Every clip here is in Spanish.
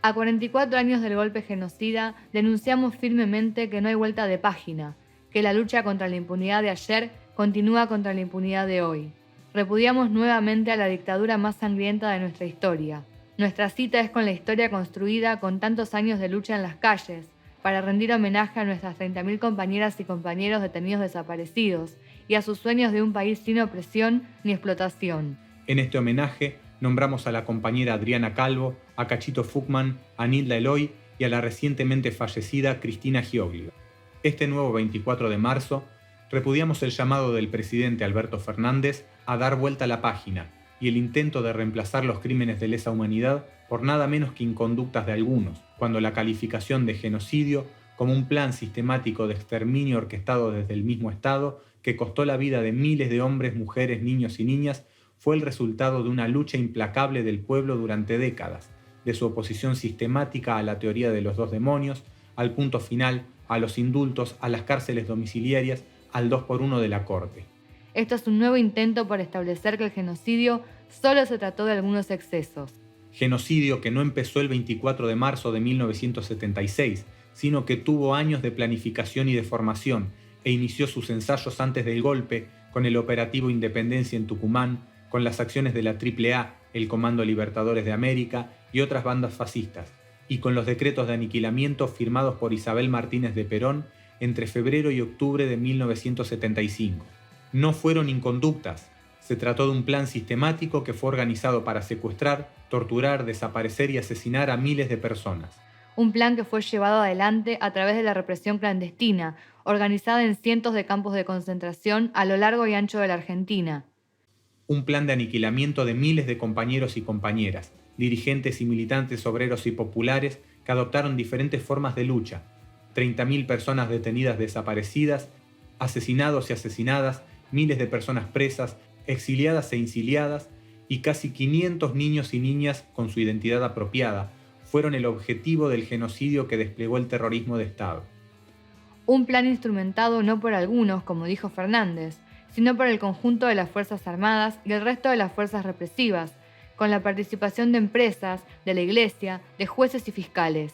A 44 años del golpe genocida, denunciamos firmemente que no hay vuelta de página, que la lucha contra la impunidad de ayer continúa contra la impunidad de hoy. Repudiamos nuevamente a la dictadura más sangrienta de nuestra historia. Nuestra cita es con la historia construida con tantos años de lucha en las calles, para rendir homenaje a nuestras 30.000 compañeras y compañeros detenidos desaparecidos y a sus sueños de un país sin opresión ni explotación. En este homenaje nombramos a la compañera Adriana Calvo, a Cachito Fuchman, a Nilda Eloy y a la recientemente fallecida Cristina Gioglio. Este nuevo 24 de marzo, repudiamos el llamado del presidente Alberto Fernández a dar vuelta a la página y el intento de reemplazar los crímenes de lesa humanidad por nada menos que inconductas de algunos, cuando la calificación de genocidio como un plan sistemático de exterminio orquestado desde el mismo Estado que costó la vida de miles de hombres, mujeres, niños y niñas fue el resultado de una lucha implacable del pueblo durante décadas, de su oposición sistemática a la teoría de los dos demonios, al punto final, a los indultos, a las cárceles domiciliarias, al 2x1 de la Corte. Esto es un nuevo intento por establecer que el genocidio solo se trató de algunos excesos. Genocidio que no empezó el 24 de marzo de 1976, sino que tuvo años de planificación y de formación e inició sus ensayos antes del golpe con el operativo Independencia en Tucumán, con las acciones de la AAA, el Comando Libertadores de América y otras bandas fascistas, y con los decretos de aniquilamiento firmados por Isabel Martínez de Perón entre febrero y octubre de 1975. No fueron inconductas, se trató de un plan sistemático que fue organizado para secuestrar, torturar, desaparecer y asesinar a miles de personas. Un plan que fue llevado adelante a través de la represión clandestina, organizada en cientos de campos de concentración a lo largo y ancho de la Argentina. Un plan de aniquilamiento de miles de compañeros y compañeras, dirigentes y militantes obreros y populares que adoptaron diferentes formas de lucha. 30.000 personas detenidas desaparecidas, asesinados y asesinadas, miles de personas presas, exiliadas e insiliadas, y casi 500 niños y niñas con su identidad apropiada, fueron el objetivo del genocidio que desplegó el terrorismo de Estado. Un plan instrumentado no por algunos, como dijo Fernández, sino por el conjunto de las Fuerzas Armadas y el resto de las fuerzas represivas, con la participación de empresas, de la Iglesia, de jueces y fiscales.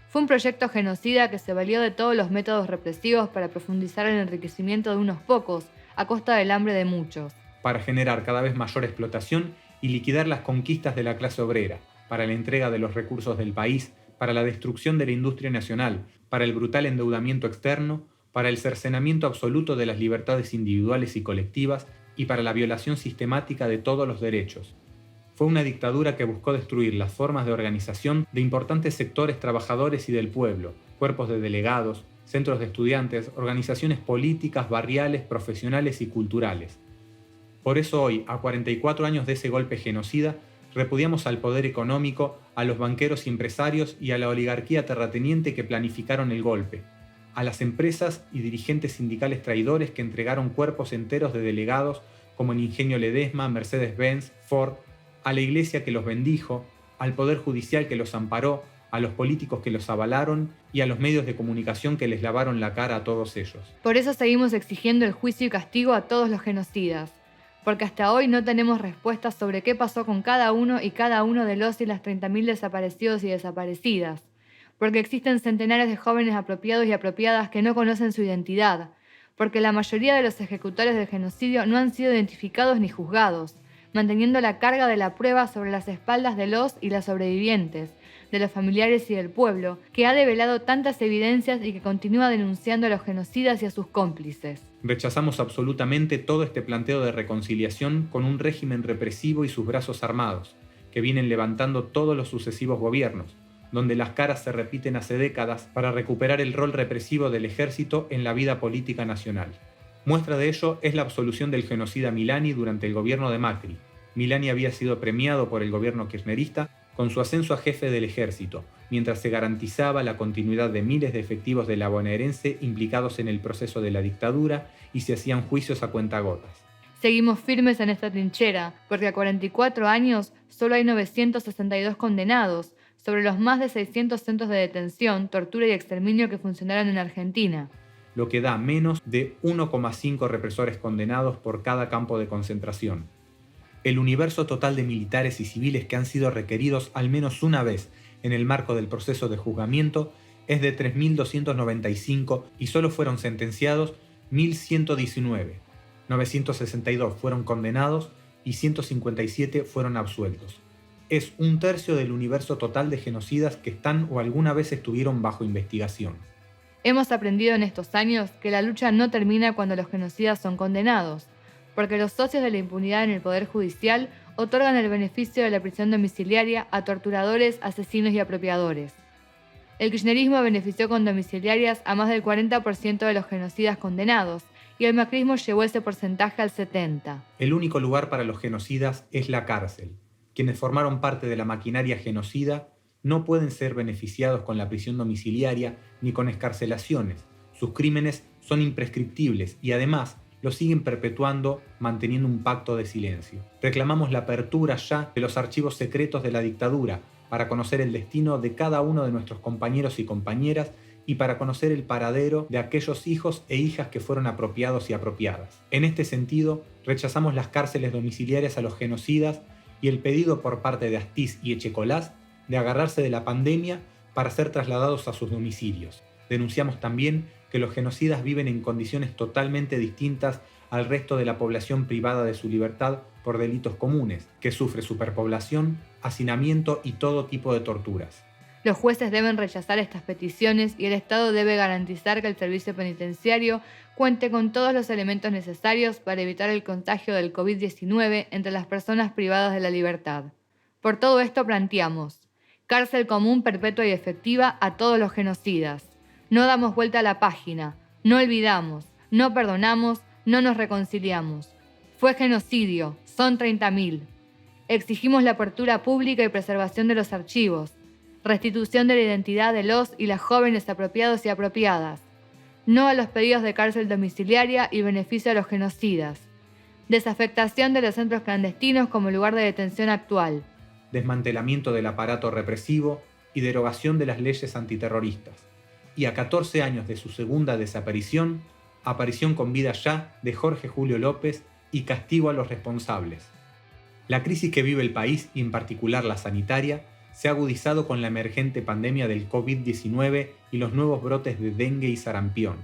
Fue un proyecto genocida que se valió de todos los métodos represivos para profundizar el enriquecimiento de unos pocos, a costa del hambre de muchos. Para generar cada vez mayor explotación y liquidar las conquistas de la clase obrera, para la entrega de los recursos del país, para la destrucción de la industria nacional, para el brutal endeudamiento externo, para el cercenamiento absoluto de las libertades individuales y colectivas y para la violación sistemática de todos los derechos. Fue una dictadura que buscó destruir las formas de organización de importantes sectores trabajadores y del pueblo, cuerpos de delegados, centros de estudiantes, organizaciones políticas, barriales, profesionales y culturales. Por eso hoy, a 44 años de ese golpe genocida, repudiamos al poder económico, a los banqueros y empresarios y a la oligarquía terrateniente que planificaron el golpe, a las empresas y dirigentes sindicales traidores que entregaron cuerpos enteros de delegados como el Ingenio Ledesma, Mercedes-Benz, Ford, a la Iglesia que los bendijo, al Poder Judicial que los amparó, a los políticos que los avalaron y a los medios de comunicación que les lavaron la cara a todos ellos. Por eso seguimos exigiendo el juicio y castigo a todos los genocidas, porque hasta hoy no tenemos respuestas sobre qué pasó con cada uno y cada uno de los y las 30.000 desaparecidos y desaparecidas, porque existen centenares de jóvenes apropiados y apropiadas que no conocen su identidad, porque la mayoría de los ejecutores del genocidio no han sido identificados ni juzgados, manteniendo la carga de la prueba sobre las espaldas de los y las sobrevivientes, de los familiares y del pueblo, que ha develado tantas evidencias y que continúa denunciando a los genocidas y a sus cómplices. Rechazamos absolutamente todo este planteo de reconciliación con un régimen represivo y sus brazos armados, que vienen levantando todos los sucesivos gobiernos, donde las caras se repiten hace décadas para recuperar el rol represivo del ejército en la vida política nacional. Muestra de ello es la absolución del genocida Milani durante el gobierno de Macri. Milani había sido premiado por el gobierno kirchnerista con su ascenso a jefe del ejército, mientras se garantizaba la continuidad de miles de efectivos de la bonaerense implicados en el proceso de la dictadura y se hacían juicios a cuentagotas. Seguimos firmes en esta trinchera, porque a 44 años solo hay 962 condenados, sobre los más de 600 centros de detención, tortura y exterminio que funcionaron en Argentina. Lo que da menos de 1,5 represores condenados por cada campo de concentración. El universo total de militares y civiles que han sido requeridos al menos una vez en el marco del proceso de juzgamiento es de 3.295 y solo fueron sentenciados 1.119. 962 fueron condenados y 157 fueron absueltos. Es un tercio del universo total de genocidas que están o alguna vez estuvieron bajo investigación. Hemos aprendido en estos años que la lucha no termina cuando los genocidas son condenados, porque los socios de la impunidad en el Poder Judicial otorgan el beneficio de la prisión domiciliaria a torturadores, asesinos y apropiadores. El kirchnerismo benefició con domiciliarias a más del 40% de los genocidas condenados, y el macrismo llevó ese porcentaje al 70%. El único lugar para los genocidas es la cárcel. Quienes formaron parte de la maquinaria genocida no pueden ser beneficiados con la prisión domiciliaria ni con excarcelaciones. Sus crímenes son imprescriptibles y además los siguen perpetuando manteniendo un pacto de silencio. Reclamamos la apertura ya de los archivos secretos de la dictadura para conocer el destino de cada uno de nuestros compañeros y compañeras y para conocer el paradero de aquellos hijos e hijas que fueron apropiados y apropiadas. En este sentido, rechazamos las cárceles domiciliarias a los genocidas y el pedido por parte de Astiz y Echecolás de agarrarse de la pandemia para ser trasladados a sus domicilios. Denunciamos también que los genocidas viven en condiciones totalmente distintas al resto de la población privada de su libertad por delitos comunes, que sufre superpoblación, hacinamiento y todo tipo de torturas. Los jueces deben rechazar estas peticiones y el Estado debe garantizar que el servicio penitenciario cuente con todos los elementos necesarios para evitar el contagio del COVID-19 entre las personas privadas de la libertad. Por todo esto planteamos cárcel común perpetua y efectiva a todos los genocidas. No damos vuelta a la página, no olvidamos, no perdonamos, no nos reconciliamos. Fue genocidio, son 30.000. Exigimos la apertura pública y preservación de los archivos, restitución de la identidad de los y las jóvenes apropiados y apropiadas, no a los pedidos de cárcel domiciliaria y beneficio a los genocidas, desafectación de los centros clandestinos como lugar de detención actual, desmantelamiento del aparato represivo y derogación de las leyes antiterroristas. Y a 14 años de su segunda desaparición, aparición con vida ya de Jorge Julio López y castigo a los responsables. La crisis que vive el país, y en particular la sanitaria, se ha agudizado con la emergente pandemia del COVID-19 y los nuevos brotes de dengue y sarampión.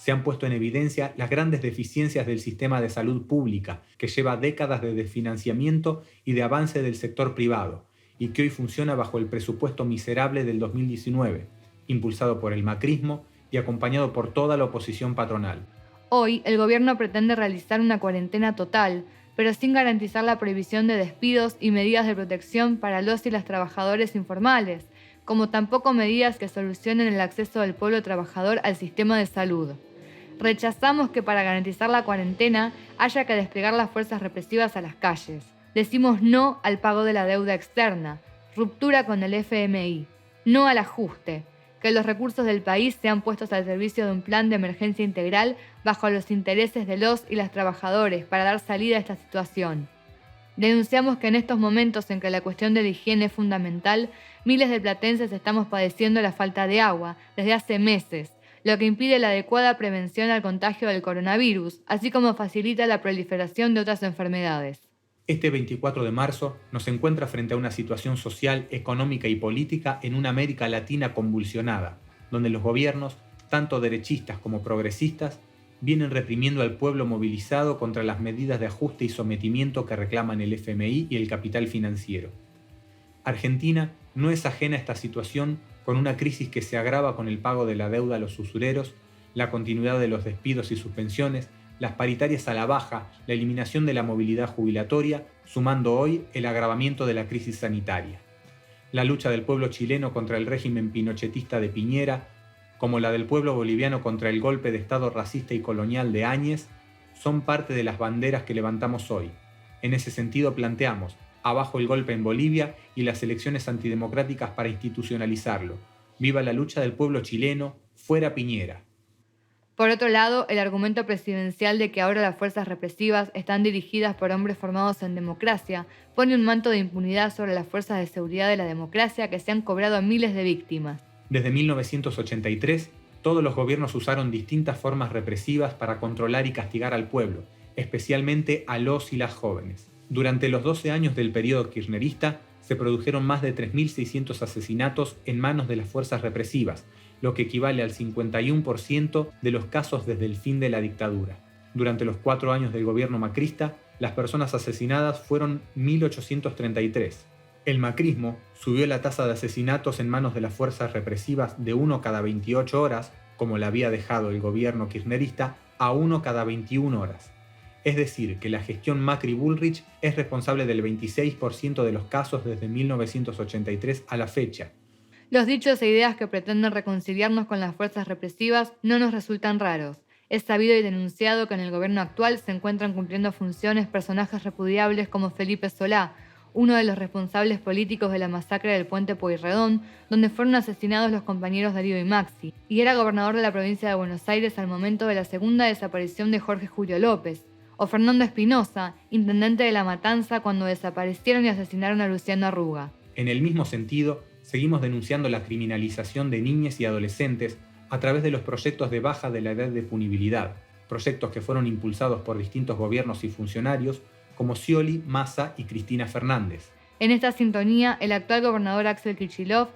Se han puesto en evidencia las grandes deficiencias del sistema de salud pública, que lleva décadas de desfinanciamiento y de avance del sector privado, y que hoy funciona bajo el presupuesto miserable del 2019, impulsado por el macrismo y acompañado por toda la oposición patronal. Hoy, el gobierno pretende realizar una cuarentena total, pero sin garantizar la prohibición de despidos y medidas de protección para los y las trabajadores informales, como tampoco medidas que solucionen el acceso del pueblo trabajador al sistema de salud. Rechazamos que para garantizar la cuarentena haya que desplegar las fuerzas represivas a las calles. Decimos no al pago de la deuda externa, ruptura con el FMI, no al ajuste, que los recursos del país sean puestos al servicio de un plan de emergencia integral bajo los intereses de los y las trabajadores para dar salida a esta situación. Denunciamos que en estos momentos en que la cuestión de la higiene es fundamental, miles de platenses estamos padeciendo la falta de agua desde hace meses, lo que impide la adecuada prevención al contagio del coronavirus, así como facilita la proliferación de otras enfermedades. Este 24 de marzo nos encuentra frente a una situación social, económica y política en una América Latina convulsionada, donde los gobiernos, tanto derechistas como progresistas, vienen reprimiendo al pueblo movilizado contra las medidas de ajuste y sometimiento que reclaman el FMI y el capital financiero. Argentina no es ajena a esta situación, con una crisis que se agrava con el pago de la deuda a los usureros, la continuidad de los despidos y suspensiones, las paritarias a la baja, la eliminación de la movilidad jubilatoria, sumando hoy el agravamiento de la crisis sanitaria. La lucha del pueblo chileno contra el régimen pinochetista de Piñera, como la del pueblo boliviano contra el golpe de Estado racista y colonial de Áñez, son parte de las banderas que levantamos hoy. En ese sentido planteamos, abajo el golpe en Bolivia y las elecciones antidemocráticas para institucionalizarlo. Viva la lucha del pueblo chileno, fuera Piñera. Por otro lado, el argumento presidencial de que ahora las fuerzas represivas están dirigidas por hombres formados en democracia pone un manto de impunidad sobre las fuerzas de seguridad de la democracia que se han cobrado a miles de víctimas. Desde 1983, todos los gobiernos usaron distintas formas represivas para controlar y castigar al pueblo, especialmente a los y las jóvenes. Durante los 12 años del periodo kirchnerista, se produjeron más de 3.600 asesinatos en manos de las fuerzas represivas, lo que equivale al 51% de los casos desde el fin de la dictadura. Durante los 4 años del gobierno macrista, las personas asesinadas fueron 1.833. El macrismo subió la tasa de asesinatos en manos de las fuerzas represivas de 1 cada 28 horas, como la había dejado el gobierno kirchnerista, a 1 cada 21 horas. Es decir, que la gestión Macri-Bullrich es responsable del 26% de los casos desde 1983 a la fecha. Los dichos e ideas que pretenden reconciliarnos con las fuerzas represivas no nos resultan raros. Es sabido y denunciado que en el gobierno actual se encuentran cumpliendo funciones personajes repudiables como Felipe Solá, uno de los responsables políticos de la masacre del Puente Pueyrredón, donde fueron asesinados los compañeros Darío y Maxi, y era gobernador de la provincia de Buenos Aires al momento de la segunda desaparición de Jorge Julio López, o Fernando Espinosa, intendente de La Matanza cuando desaparecieron y asesinaron a Luciano Arruga. En el mismo sentido, seguimos denunciando la criminalización de niñas y adolescentes a través de los proyectos de baja de la edad de punibilidad, proyectos que fueron impulsados por distintos gobiernos y funcionarios como Scioli, Massa y Cristina Fernández. En esta sintonía, el actual gobernador Axel Kicillof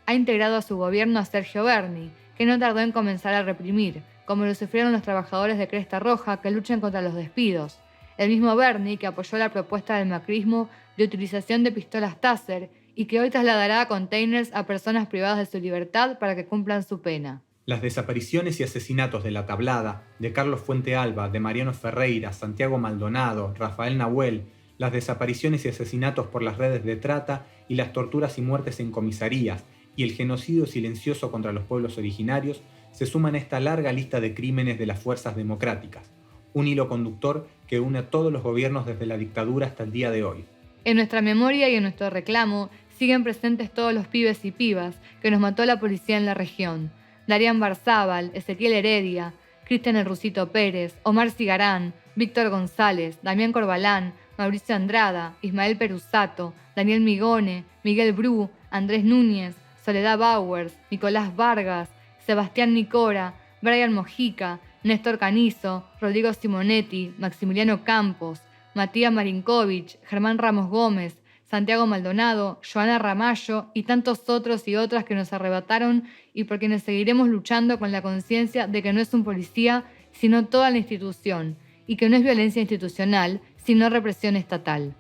ha integrado a su gobierno a Sergio Berni, que no tardó en comenzar a reprimir, como lo sufrieron los trabajadores de Cresta Roja que luchan contra los despidos. El mismo Berni que apoyó la propuesta del macrismo de utilización de pistolas Taser y que hoy trasladará containers a personas privadas de su libertad para que cumplan su pena. Las desapariciones y asesinatos de La Tablada, de Carlos Fuente Alba, de Mariano Ferreira, Santiago Maldonado, Rafael Nahuel, las desapariciones y asesinatos por las redes de trata y las torturas y muertes en comisarías y el genocidio silencioso contra los pueblos originarios se suman a esta larga lista de crímenes de las fuerzas democráticas, un hilo conductor que une a todos los gobiernos desde la dictadura hasta el día de hoy. En nuestra memoria y en nuestro reclamo siguen presentes todos los pibes y pibas que nos mató la policía en la región. Darían Barzábal, Ezequiel Heredia, Cristian El Rusito Pérez, Omar Cigarán, Víctor González, Damián Corbalán, Mauricio Andrada, Ismael Perusato, Daniel Migone, Miguel Bru, Andrés Núñez, Soledad Bowers, Nicolás Vargas, Sebastián Nicora, Brian Mojica, Néstor Canizo, Rodrigo Simonetti, Maximiliano Campos, Matías Marinkovic, Germán Ramos Gómez, Santiago Maldonado, Joana Ramallo y tantos otros y otras que nos arrebataron y por quienes seguiremos luchando con la conciencia de que no es un policía, sino toda la institución, y que no es violencia institucional, sino represión estatal.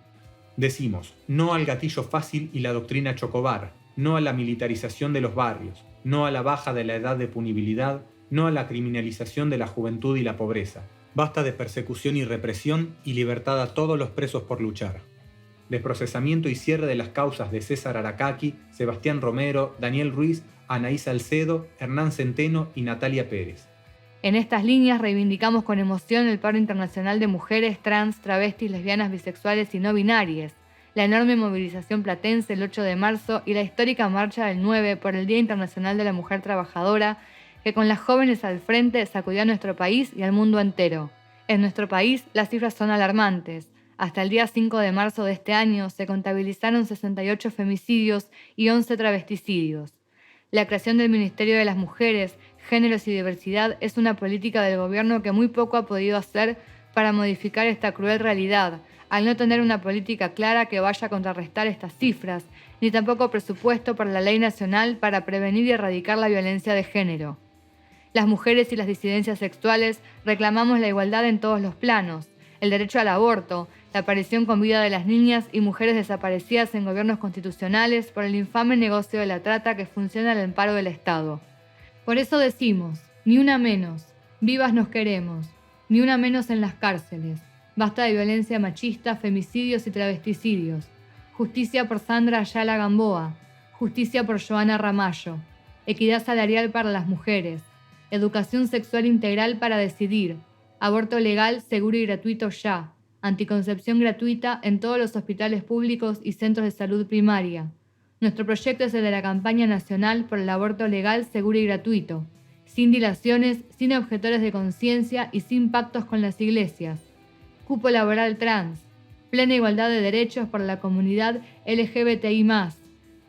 Decimos, no al gatillo fácil y la doctrina Chocobar, no a la militarización de los barrios, no a la baja de la edad de punibilidad, no a la criminalización de la juventud y la pobreza. Basta de persecución y represión y libertad a todos los presos por luchar. Desprocesamiento y cierre de las causas de César Aracaki, Sebastián Romero, Daniel Ruiz, Anaís Salcedo, Hernán Centeno y Natalia Pérez. En estas líneas reivindicamos con emoción el paro internacional de mujeres, trans, travestis, lesbianas, bisexuales y no binarias, la enorme movilización platense el 8 de marzo y la histórica marcha del 9 por el Día Internacional de la Mujer Trabajadora, que con las jóvenes al frente sacudió a nuestro país y al mundo entero. En nuestro país las cifras son alarmantes. Hasta el día 5 de marzo de este año se contabilizaron 68 femicidios y 11 travesticidios. La creación del Ministerio de las Mujeres, Géneros y Diversidad es una política del gobierno que muy poco ha podido hacer para modificar esta cruel realidad, al no tener una política clara que vaya a contrarrestar estas cifras, ni tampoco presupuesto para la Ley Nacional para prevenir y erradicar la violencia de género. Las mujeres y las disidencias sexuales reclamamos la igualdad en todos los planos, el derecho al aborto, la aparición con vida de las niñas y mujeres desaparecidas en gobiernos constitucionales por el infame negocio de la trata que funciona al amparo del Estado. Por eso decimos, ni una menos, vivas nos queremos, ni una menos en las cárceles, basta de violencia machista, femicidios y travesticidios, justicia por Sandra Ayala Gamboa, justicia por Joana Ramallo, equidad salarial para las mujeres, educación sexual integral para decidir, aborto legal, seguro y gratuito ya, anticoncepción gratuita en todos los hospitales públicos y centros de salud primaria. Nuestro proyecto es el de la campaña nacional por el aborto legal, seguro y gratuito, sin dilaciones, sin objetores de conciencia y sin pactos con las iglesias. Cupo laboral trans, plena igualdad de derechos por la comunidad LGBTI+,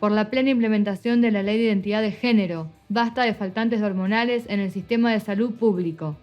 por la plena implementación de la Ley de Identidad de Género, basta de faltantes hormonales en el sistema de salud público.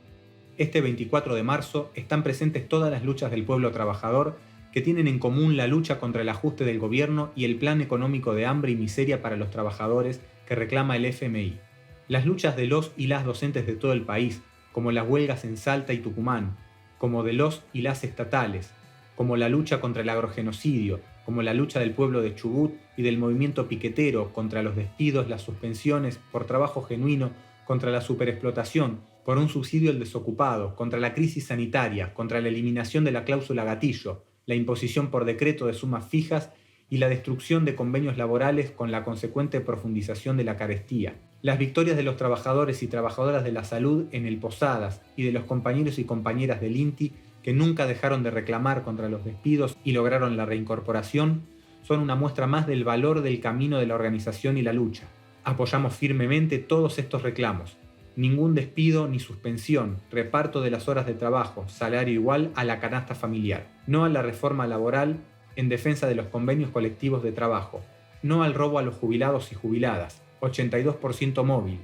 Este 24 de marzo están presentes todas las luchas del pueblo trabajador que tienen en común la lucha contra el ajuste del gobierno y el plan económico de hambre y miseria para los trabajadores que reclama el FMI. Las luchas de los y las docentes de todo el país, como las huelgas en Salta y Tucumán, como de los y las estatales, como la lucha contra el agrogenocidio, como la lucha del pueblo de Chubut y del movimiento piquetero contra los despidos, las suspensiones, por trabajo genuino, contra la superexplotación, por un subsidio al desocupado, contra la crisis sanitaria, contra la eliminación de la cláusula gatillo, la imposición por decreto de sumas fijas y la destrucción de convenios laborales con la consecuente profundización de la carestía. Las victorias de los trabajadores y trabajadoras de la salud en el Posadas y de los compañeros y compañeras del INTI que nunca dejaron de reclamar contra los despidos y lograron la reincorporación, son una muestra más del valor del camino de la organización y la lucha. Apoyamos firmemente todos estos reclamos. Ningún despido ni suspensión, reparto de las horas de trabajo, salario igual a la canasta familiar. No a la reforma laboral en defensa de los convenios colectivos de trabajo. No al robo a los jubilados y jubiladas, 82% móvil.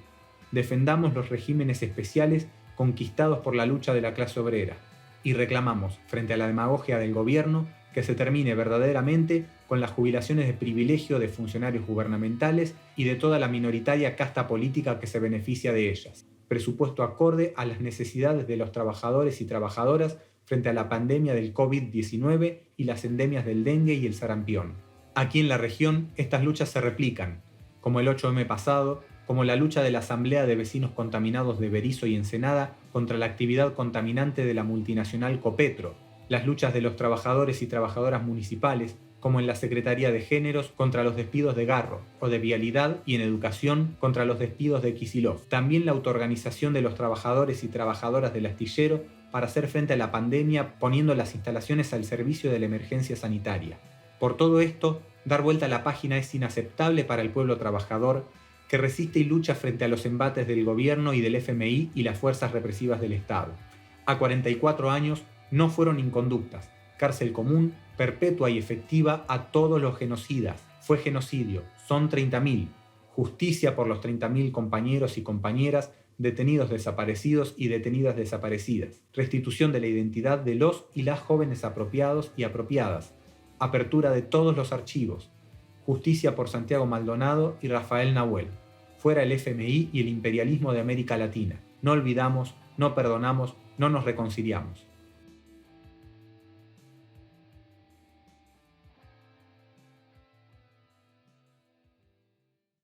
Defendamos los regímenes especiales conquistados por la lucha de la clase obrera. Y reclamamos, frente a la demagogia del gobierno, que se termine verdaderamente con las jubilaciones de privilegio de funcionarios gubernamentales y de toda la minoritaria casta política que se beneficia de ellas. Presupuesto acorde a las necesidades de los trabajadores y trabajadoras frente a la pandemia del COVID-19 y las endemias del dengue y el sarampión. Aquí en la región, estas luchas se replican, como el 8M pasado, como la lucha de la Asamblea de Vecinos Contaminados de Berisso y Ensenada contra la actividad contaminante de la multinacional Copetro, las luchas de los trabajadores y trabajadoras municipales, como en la Secretaría de Géneros contra los despidos de Garro, o de Vialidad y en Educación contra los despidos de Kicillof. También la autoorganización de los trabajadores y trabajadoras del astillero para hacer frente a la pandemia poniendo las instalaciones al servicio de la emergencia sanitaria. Por todo esto, dar vuelta a la página es inaceptable para el pueblo trabajador que resiste y lucha frente a los embates del gobierno y del FMI y las fuerzas represivas del Estado. A 44 años no fueron inconductas. Cárcel común, perpetua y efectiva a todos los genocidas. Fue genocidio. Son 30.000. Justicia por los 30.000 compañeros y compañeras detenidos desaparecidos y detenidas desaparecidas. Restitución de la identidad de los y las jóvenes apropiados y apropiadas. Apertura de todos los archivos. Justicia por Santiago Maldonado y Rafael Nahuel. Fuera el FMI y el imperialismo de América Latina. No olvidamos, no perdonamos, no nos reconciliamos.